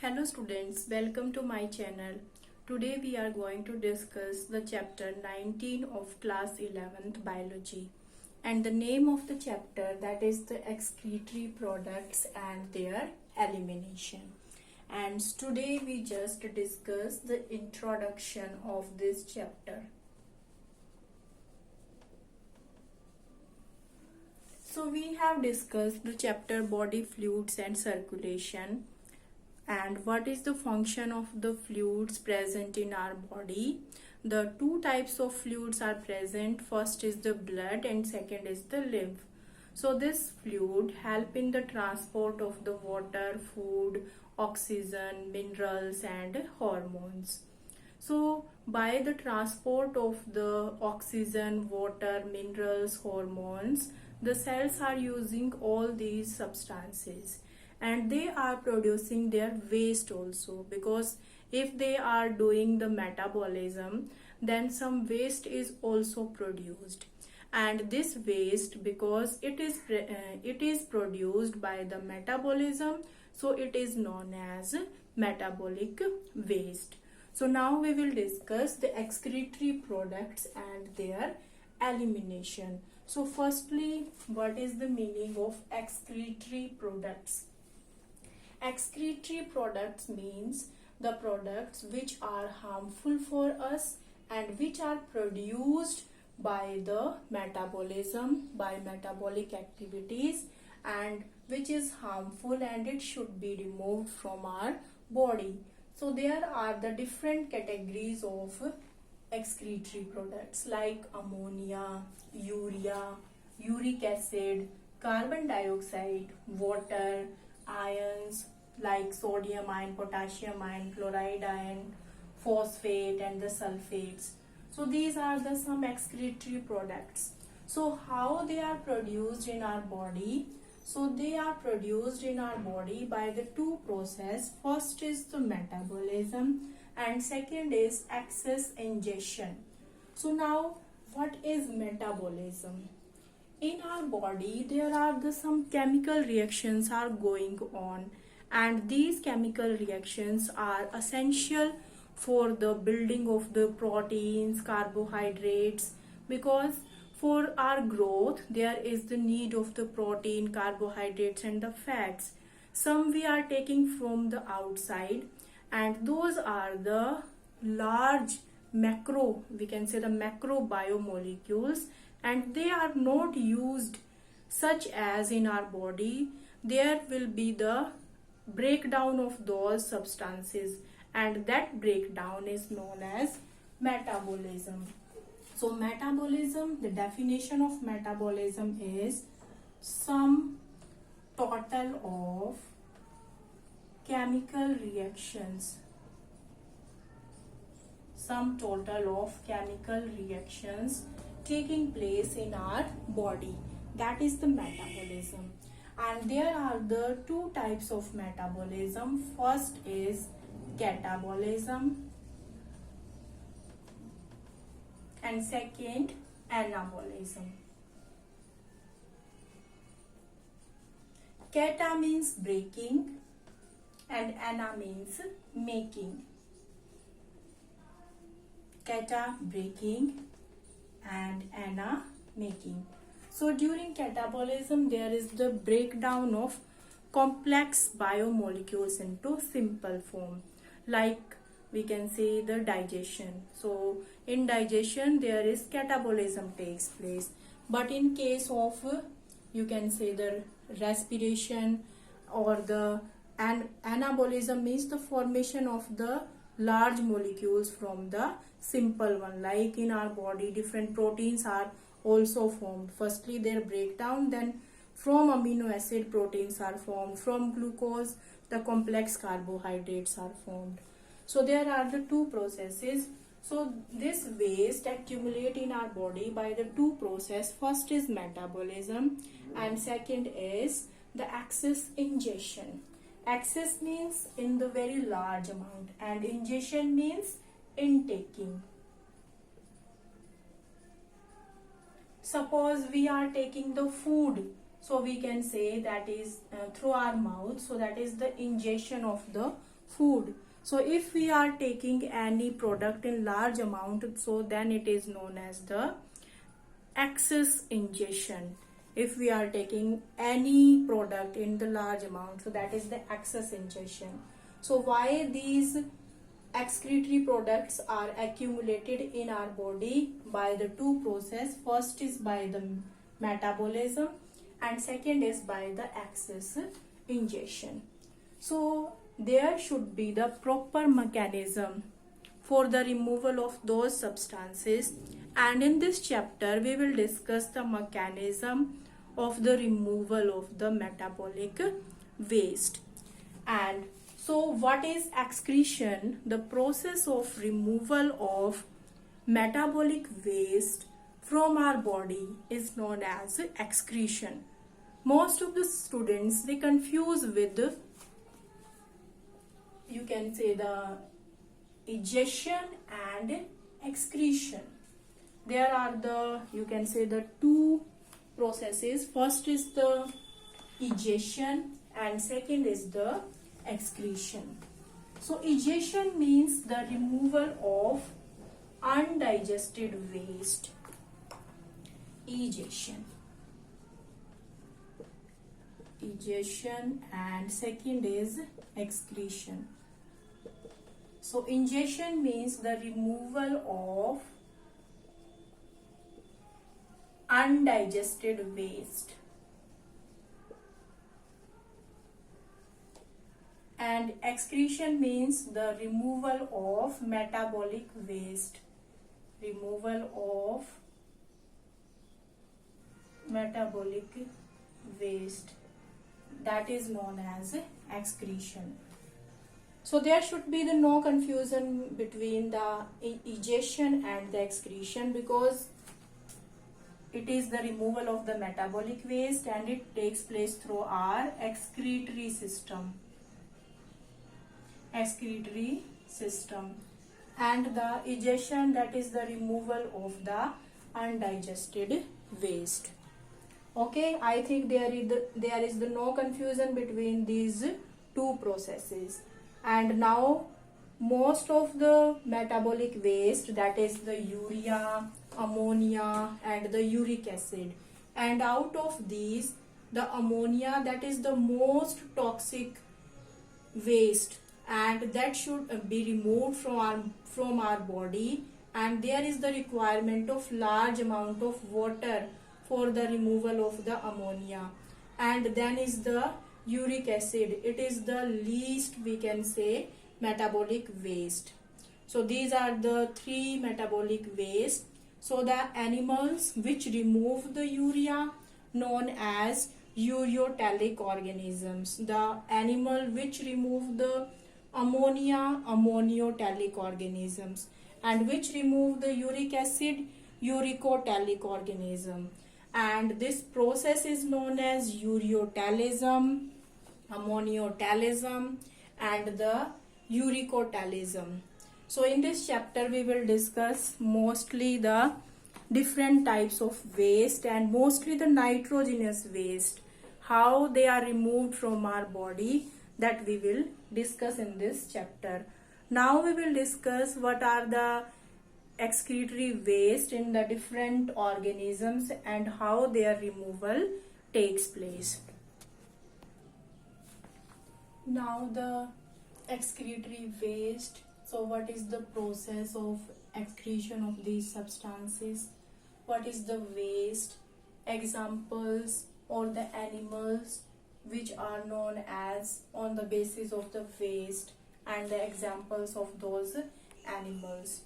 Hello students, welcome to my channel. Today we are going to discuss the chapter 19 of class 11th biology, and the name of the chapter that is the excretory products and their elimination. And today we just discuss the introduction of this chapter. So we have discussed the chapter body fluids and circulation, and what is the function of the fluids present in our body. The two types of fluids are present. First is the blood and second is the lymph. So this fluid help in the transport of the water, food, oxygen, minerals and hormones. So by the transport of the oxygen, water, minerals, hormones, the cells are using all these substances, and they are producing their waste also, because if they are doing the metabolism, then some waste is also produced, and this waste, because it is produced by the metabolism, so it is known as metabolic waste. So now we will discuss the excretory products and their elimination. So firstly, what is the meaning of excretory products? Excretory products means the products which are harmful for us and which are produced by the metabolism, by metabolic activities, and which is harmful and it should be removed from our body. So there are the different categories of excretory products like ammonia, urea, uric acid, carbon dioxide, water, ions like sodium ion, potassium ion, chloride ion, phosphate and the sulfates. So these are the some excretory products. So how they are produced in our body? So they are produced in our body by the two process. First is the metabolism and second is excess ingestion. So now what is metabolism? In our body there are some chemical reactions are going on, and these chemical reactions are essential for the building of the proteins, carbohydrates, because for our growth there is the need of the protein, carbohydrates and the fats. Some we are taking from the outside, and those are the large macro, we can say the macro biomolecules, and they are not used such as in our body. There will be the breakdown of those substances, and that breakdown is known as metabolism. So metabolism, the definition of metabolism is sum total of chemical reactions, sum total of chemical reactions taking place in our body, that is the metabolism. And there are the two types of metabolism. First is catabolism and second anabolism. Cata means breaking and ana means making. Cata breaking and ana making. So during catabolism there is the breakdown of complex biomolecules into simple form, like we can say the digestion. So in digestion there is catabolism takes place, but in case of you can say the respiration or the anabolism means the formation of the large molecules from the simple one. Like in our body different proteins are also formed. Firstly their breakdown, then from amino acid proteins are formed, from glucose the complex carbohydrates are formed. So there are the two processes. So this waste accumulate in our body by the two process. First is metabolism and second is the excess ingestion. Excess means in the very large amount and ingestion means intaking. Suppose we are taking the food So we can say that is through our mouth. So that is the ingestion of the food. So if we are taking any product in large amount, so then it is known as the excess ingestion. If we are taking any product in the large amount, so that is the excess ingestion. So why these excretory products are accumulated in our body? By the two process. First is by the metabolism and second is by the excess ingestion. So there should be the proper mechanism for the removal of those substances, and in this chapter we will discuss the mechanism of the removal of the metabolic waste. And so what is excretion? The process of removal of metabolic waste from our body is known as excretion. Most of the students, they confuse with, you can say, the egestion and excretion. There are the, you can say, the two processes. First is the egestion and second is the excretion. So egestion means the removal of undigested waste. Egestion and second is excretion. So ingestion means the removal of undigested waste, and excretion means the removal of metabolic waste. Removal of metabolic waste, that is known as excretion. So there should be no confusion between the egestion and the excretion, because it is the removal of the metabolic waste and it takes place through our excretory system. And the egestion, that is the removal of the undigested waste. Okay, I think there is no confusion between these two processes. And now most of the metabolic waste, that is the urea, ammonia and the uric acid, and out of these the ammonia, that is the most toxic waste, and that should be removed from our body, and there is the requirement of large amount of water for the removal of the ammonia. And then is the uric acid. It is the least, we can say, metabolic waste. So these are the three metabolic waste. So the animals which remove the urea, known as ureotelic organisms. The animal which remove the ammonia, ammonotelic organisms, and which remove the uric acid, uricotelic organism. And this process is known as ureotelism, ammoniotelism and the uricotelism. So in this chapter we will discuss mostly the different types of waste and mostly the nitrogenous waste, how they are removed from our body, that we will discuss in this chapter. Now we will discuss what are the excretory waste in the different organisms and how their removal takes place. Now the excretory waste. So what is the process of excretion of these substances? What is the waste? Examples or the animals which are known as on the basis of the waste, and the examples of those animals.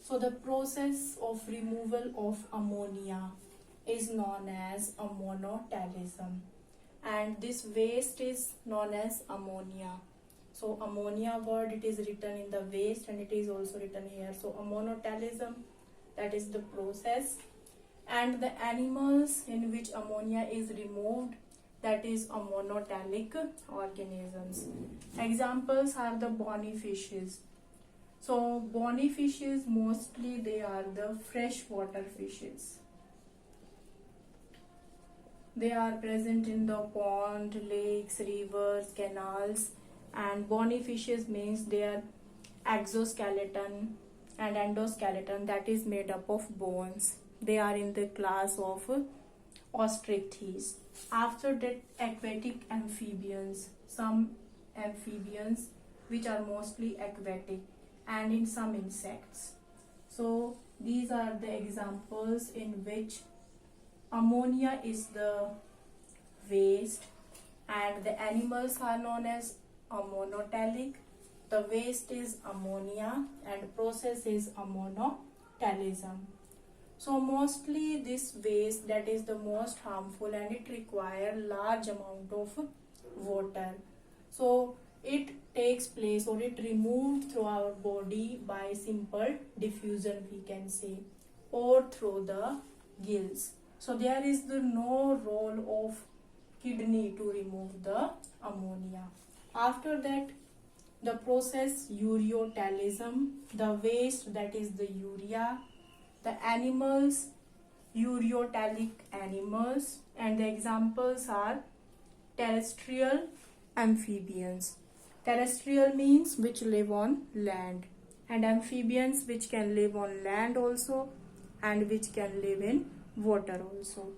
So the process of removal of ammonia is known as ammonotelism, and this waste is known as ammonia. So ammonia word, it is written in the waste and it is also written here. So ammonotelism, that is the process. And the animals in which ammonia is removed, that is ammonotelic organisms. Examples are the bony fishes. So bony fishes, mostly they are the freshwater fishes. They are present in the pond, lakes, rivers, canals, and bony fishes means their exoskeleton and endoskeleton that is made up of bones. They are in the class of ostriches. After that, aquatic amphibians. Some amphibians which are mostly aquatic, and in some insects. So these are the examples in which ammonia is the waste and the animals are known as ammonotelic. The waste is ammonia and process is ammonotalism. So mostly this waste that is the most harmful and it requires large amount of water. So it takes place or it removed through our body by simple diffusion, we can say, or through the gills. So there is no role of kidney to remove the ammonia. After that, the process ureotalism, the waste that is the urea, the animals, ureotelic animals, and the examples are terrestrial amphibians. Terrestrial means which live on land, and amphibians which can live on land also and which can live in water also.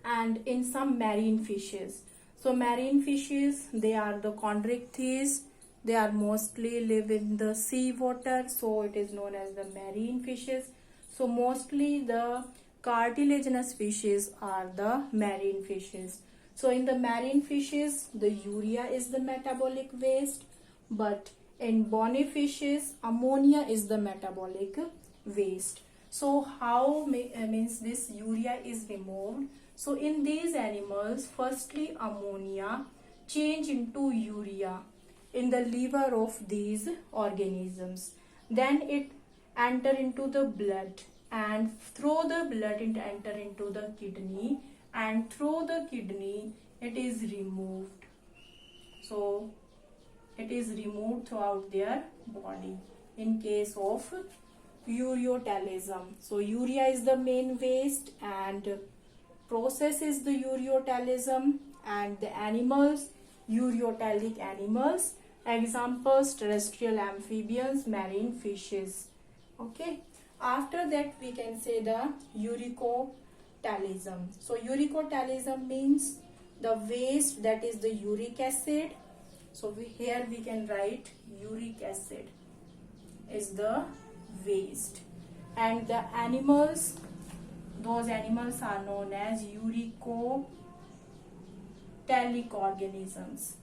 And in some marine fishes. So marine fishes, they are the chondrichthyes. They are mostly live in the sea water, so it is known as the marine fishes. So mostly the cartilaginous fishes are the marine fishes. So in the marine fishes, the urea is the metabolic waste, but in bony fishes, ammonia is the metabolic waste. So how means this urea is removed? So in these animals, firstly ammonia change into urea in the liver of these organisms. Then it enter into the blood, and through the blood it enter into the kidney, and through the kidney it is removed. So it is removed throughout their body in case of ureotalism. So urea is the main waste and process is the ureotalism, and the animals, ureotelic animals. Examples, terrestrial amphibians, marine fishes. Okay. After that, we can say the uricotalism. So uricotalism means the waste that is the uric acid. So here we can write uric acid is the waste, and the animals, those animals are known as uricotelic organisms.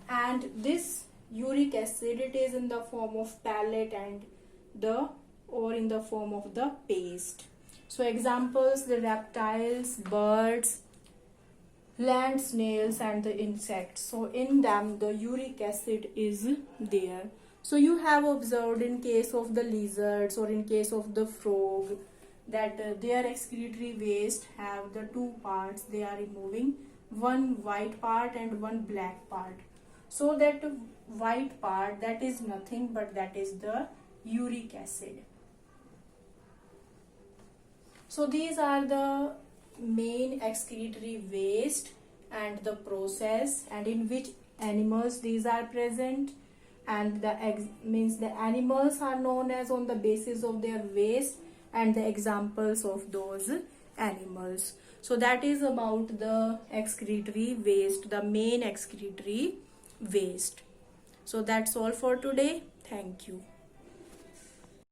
And this uric acid, it is in the form of pellet and or in the form of the paste. So examples, the reptiles, birds, land snails and the insects. So in them the uric acid is there. So you have observed in case of the lizards or in case of the frog that their excretory waste have the two parts. They are removing one white part and one black part. So that white part, that is nothing but that is the uric acid. So these are the main excretory waste and the process and in which animals these are present, and the means the animals are known as on the basis of their waste and the examples of those animals. So that is about the excretory waste, the main excretory waste. So that's all for today. Thank you.